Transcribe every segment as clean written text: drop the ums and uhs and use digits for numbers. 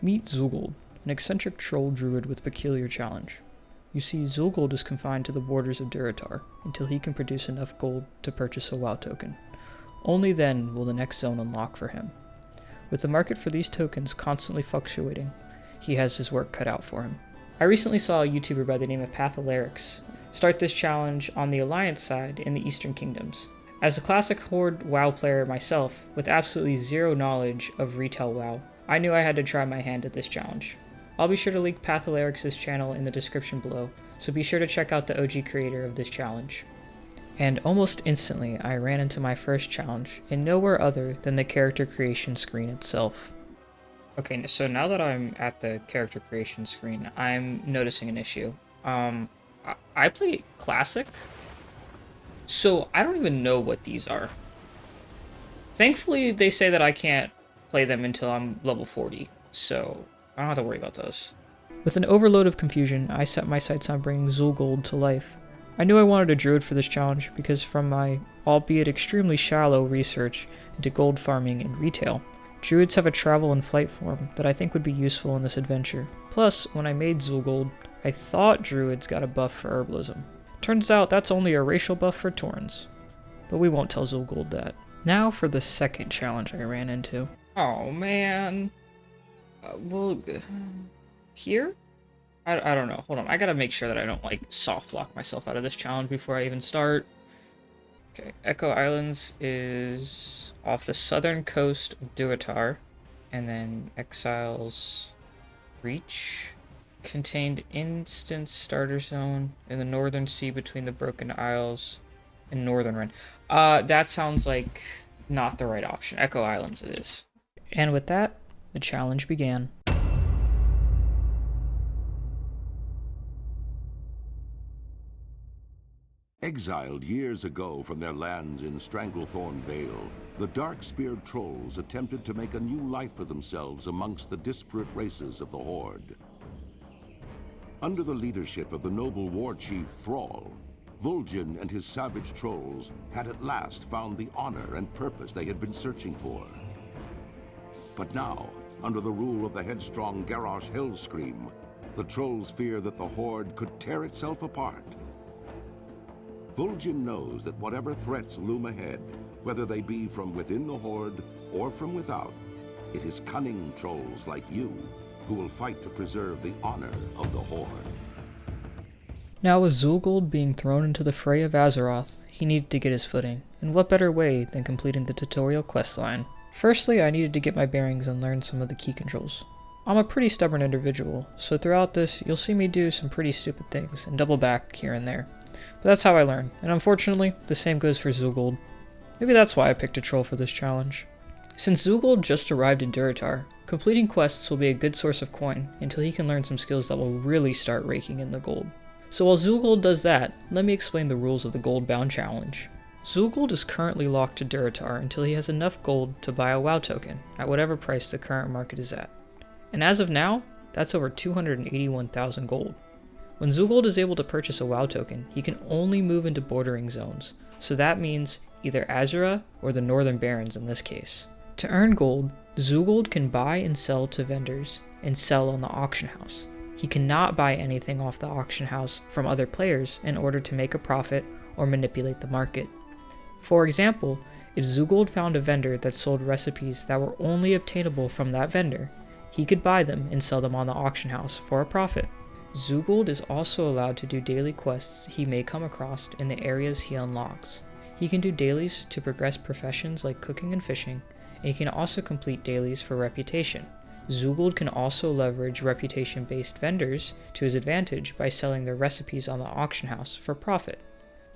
Meet Zulgold, an eccentric troll druid with peculiar challenge. You see, Zulgold is confined to the borders of Durotar until he can produce enough gold to purchase a WoW token. Only then will the next zone unlock for him. With the market for these tokens constantly fluctuating, he has his work cut out for him. I recently saw a YouTuber by the name of Pathelarix start this challenge on the Alliance side in the Eastern Kingdoms. As a classic Horde WoW player myself, with absolutely zero knowledge of retail WoW, I knew I had to try my hand at this challenge. I'll be sure to link Pathelarix's channel in the description below, so be sure to check out the OG creator of this challenge. And almost instantly, I ran into my first challenge in nowhere other than the character creation screen itself. Okay, so now that I'm at the character creation screen, I'm noticing an issue. I play Classic, so I don't even know what these are. Thankfully, they say that I can't play them until I'm level 40, so I don't have to worry about those. With an overload of confusion, I set my sights on bringing Zulgold to life. I knew I wanted a druid for this challenge because from my, albeit extremely shallow, research into gold farming and retail, druids have a travel and flight form that I think would be useful in this adventure. Plus, when I made Zulgold, I thought druids got a buff for herbalism. Turns out that's only a racial buff for Taurens. But we won't tell Zulgold that. Now for the second challenge I ran into. Oh man. Here? I don't know. Hold on. I gotta make sure that I don't, like, soft lock myself out of this challenge before I even start. Okay. Echo Islands is off the southern coast of Durotar. And then Exiles Reach. Contained instance starter zone in the northern sea between the Broken Isles and Northern Ren. That sounds like not the right option. Echo Islands it is. And with that, the challenge began. Exiled years ago from their lands in Stranglethorn Vale, the dark-speared trolls attempted to make a new life for themselves amongst the disparate races of the Horde. Under the leadership of the noble war chief Thrall, Vol'jin and his savage trolls had at last found the honor and purpose they had been searching for. But now, under the rule of the headstrong Garrosh Hellscream, the trolls fear that the Horde could tear itself apart. Vol'jin knows that whatever threats loom ahead, whether they be from within the Horde or from without, it is cunning trolls like you who will fight to preserve the honor of the Horde. Now with Zulgold being thrown into the fray of Azeroth, he needed to get his footing, and what better way than completing the tutorial questline. Firstly, I needed to get my bearings and learn some of the key controls. I'm a pretty stubborn individual, so throughout this, you'll see me do some pretty stupid things and double back here and there. But that's how I learn, and unfortunately, the same goes for Zulgold. Maybe that's why I picked a troll for this challenge. Since Zulgold just arrived in Durotar, completing quests will be a good source of coin until he can learn some skills that will really start raking in the gold. So while Zulgold does that, let me explain the rules of the Goldbound challenge. Zulgold is currently locked to Durotar until he has enough gold to buy a WoW token at whatever price the current market is at. And as of now, that's over 281,000 gold. When Zulgold is able to purchase a WoW token, he can only move into bordering zones, so that means either Azeroth or the Northern Barrens in this case. To earn gold, Zulgold can buy and sell to vendors and sell on the auction house. He cannot buy anything off the auction house from other players in order to make a profit or manipulate the market. For example, if Zulgold found a vendor that sold recipes that were only obtainable from that vendor, he could buy them and sell them on the auction house for a profit. Zulgold is also allowed to do daily quests he may come across in the areas he unlocks. He can do dailies to progress professions like cooking and fishing, and he can also complete dailies for reputation. Zulgold can also leverage reputation-based vendors to his advantage by selling their recipes on the auction house for profit.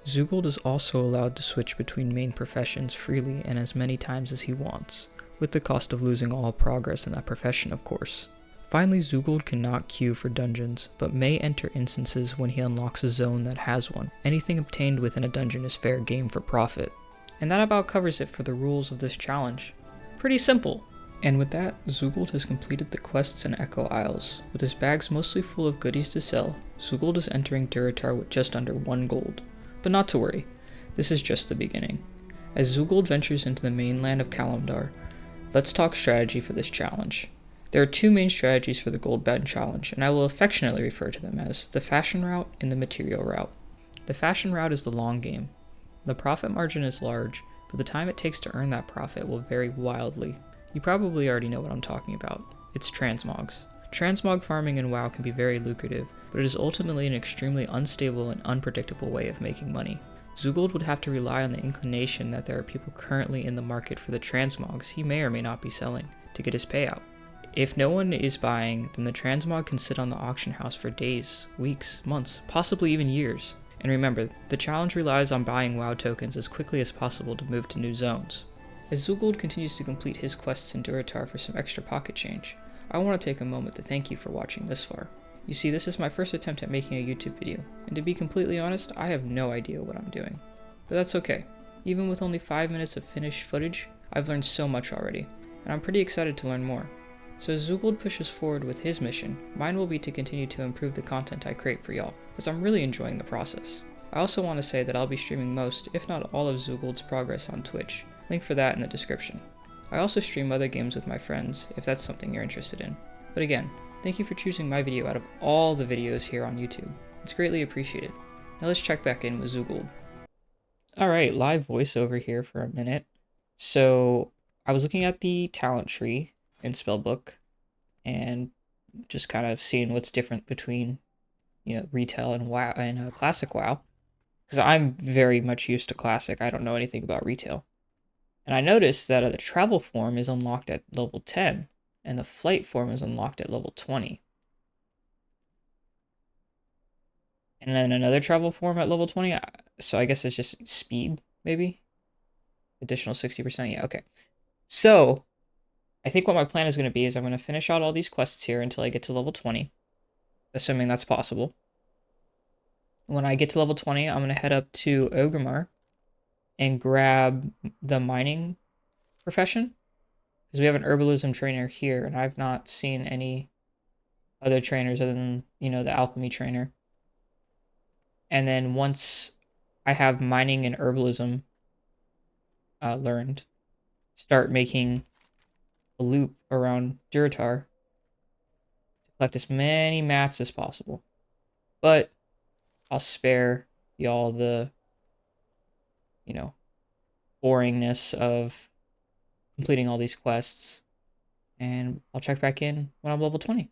Zulgold is also allowed to switch between main professions freely and as many times as he wants, with the cost of losing all progress in that profession, of course. Finally, Zulgold cannot queue for dungeons, but may enter instances when he unlocks a zone that has one. Anything obtained within a dungeon is fair game for profit. And that about covers it for the rules of this challenge. Pretty simple. And with that, Zulgold has completed the quests in Echo Isles. With his bags mostly full of goodies to sell, Zulgold is entering Durotar with just under 1 gold. But not to worry, this is just the beginning. As Zulgold ventures into the mainland of Kalimdor, let's talk strategy for this challenge. There are two main strategies for the Goldbound challenge, and I will affectionately refer to them as the fashion route and the material route. The fashion route is the long game. The profit margin is large, but the time it takes to earn that profit will vary wildly. You probably already know what I'm talking about. It's transmogs. Transmog farming in WoW can be very lucrative, but it is ultimately an extremely unstable and unpredictable way of making money. Zulgold would have to rely on the inclination that there are people currently in the market for the transmogs he may or may not be selling to get his payout. If no one is buying, then the transmog can sit on the auction house for days, weeks, months, possibly even years. And remember, the challenge relies on buying WoW tokens as quickly as possible to move to new zones. As Zulgold continues to complete his quests in Durotar for some extra pocket change, I want to take a moment to thank you for watching this far. You see, this is my first attempt at making a YouTube video, and to be completely honest, I have no idea what I'm doing. But that's okay. Even with only 5 minutes of finished footage, I've learned so much already, and I'm pretty excited to learn more. So as Zulgold pushes forward with his mission, mine will be to continue to improve the content I create for y'all, as I'm really enjoying the process. I also want to say that I'll be streaming most, if not all of Zulgold's progress on Twitch, link for that in the description. I also stream other games with my friends, if that's something you're interested in. But again, thank you for choosing my video out of all the videos here on YouTube. It's greatly appreciated. Now let's check back in with Zulgold. Alright, live voiceover here for a minute. So, I was looking at the talent tree in Spellbook, and just kind of seeing what's different between, retail and WoW and Classic WoW. Because I'm very much used to Classic, I don't know anything about retail. And I noticed that the travel form is unlocked at level 10, and the flight form is unlocked at level 20. And then another travel form at level 20, so I guess it's just speed, maybe? Additional 60%, yeah, okay. So, I think what my plan is going to be is I'm going to finish out all these quests here until I get to level 20, assuming that's possible. When I get to level 20, I'm going to head up to Orgrimmar and grab the mining profession, because we have an herbalism trainer here, and I've not seen any other trainers other than, the alchemy trainer. And then once I have mining and herbalism learned, start making a loop around Durotar to collect as many mats as possible. But I'll spare y'all the, boringness of completing all these quests, and I'll check back in when I'm level 20.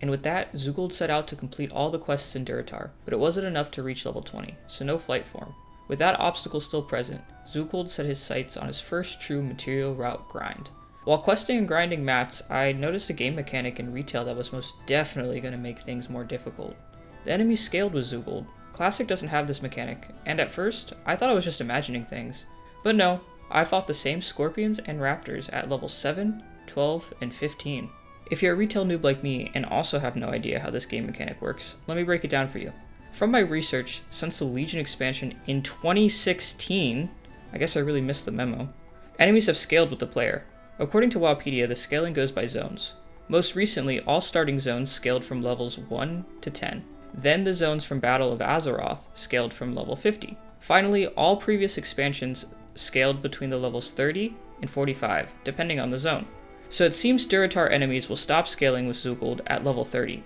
And with that, Zulgold set out to complete all the quests in Durotar, but it wasn't enough to reach level 20, so no flight form. With that obstacle still present, Zulgold set his sights on his first true material route grind. While questing and grinding mats, I noticed a game mechanic in retail that was most definitely going to make things more difficult. The enemies scaled with Zulgold. Classic doesn't have this mechanic, and at first, I thought I was just imagining things. But no, I fought the same scorpions and raptors at level 7, 12, and 15. If you're a retail noob like me and also have no idea how this game mechanic works, let me break it down for you. From my research, since the Legion expansion in 2016, I guess I really missed the memo, enemies have scaled with the player. According to Wowpedia, the scaling goes by zones. Most recently, all starting zones scaled from levels 1 to 10. Then the zones from Battle of Azeroth scaled from level 50. Finally, all previous expansions scaled between the levels 30 and 45, depending on the zone. So it seems Durotar enemies will stop scaling with Zulgold at level 30.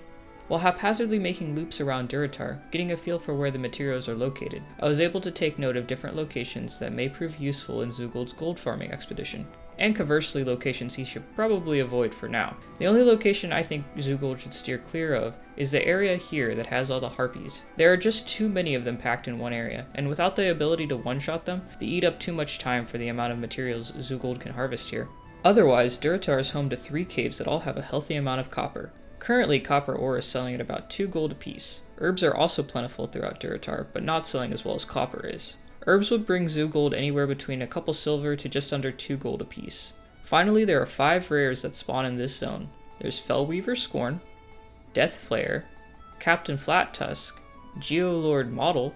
While haphazardly making loops around Durotar, getting a feel for where the materials are located, I was able to take note of different locations that may prove useful in Zulgold's gold farming expedition, and conversely locations he should probably avoid for now. The only location I think Zulgold should steer clear of is the area here that has all the harpies. There are just too many of them packed in one area, and without the ability to one-shot them, they eat up too much time for the amount of materials Zulgold can harvest here. Otherwise, Durotar is home to 3 caves that all have a healthy amount of copper. Currently, copper ore is selling at about 2 gold apiece. Herbs are also plentiful throughout Durotar, but not selling as well as copper is. Herbs would bring Zulgold anywhere between a couple silver to just under 2 gold apiece. Finally, there are 5 rares that spawn in this zone. There's Fellweaver Scorn, Death Flare, Captain Flat Tusk, Geolord Model,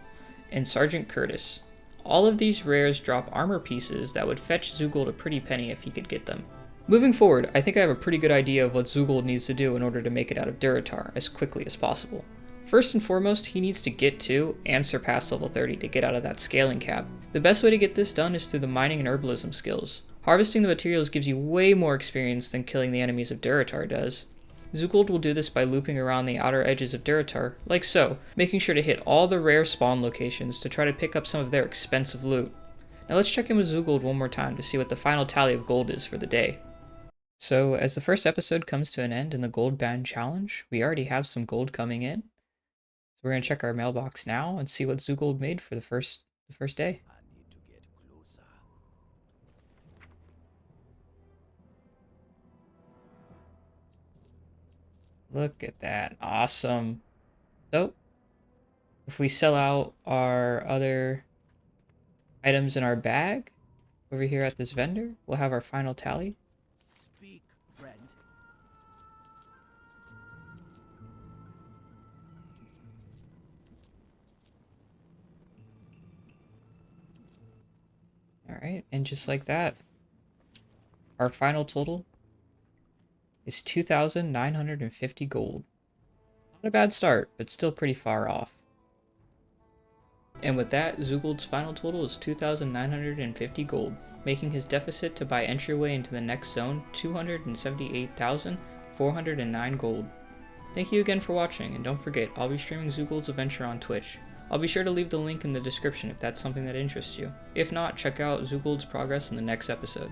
and Sergeant Curtis. All of these rares drop armor pieces that would fetch Zulgold a pretty penny if he could get them. Moving forward, I think I have a pretty good idea of what Zulgold needs to do in order to make it out of Durotar as quickly as possible. First and foremost, he needs to get to and surpass level 30 to get out of that scaling cap. The best way to get this done is through the mining and herbalism skills. Harvesting the materials gives you way more experience than killing the enemies of Durotar does. Zulgold will do this by looping around the outer edges of Durotar, like so, making sure to hit all the rare spawn locations to try to pick up some of their expensive loot. Now let's check in with Zulgold one more time to see what the final tally of gold is for the day. So, as the first episode comes to an end in the Goldbound challenge, we already have some gold coming in. So we're going to check our mailbox now and see what Zulgold made for the first day. I need to get closer. Look at that. Awesome. So, if we sell out our other items in our bag over here at this vendor, we'll have our final tally. Speak, friend. Alright, and just like that, our final total is 2,950 gold. Not a bad start, but still pretty far off. And with that, Zulgold's final total is 2,950 gold, making his deficit to buy entryway into the next zone 278,409 gold. Thank you again for watching, and don't forget, I'll be streaming Zulgold's adventure on Twitch. I'll be sure to leave the link in the description if that's something that interests you. If not, check out Zulgold's progress in the next episode.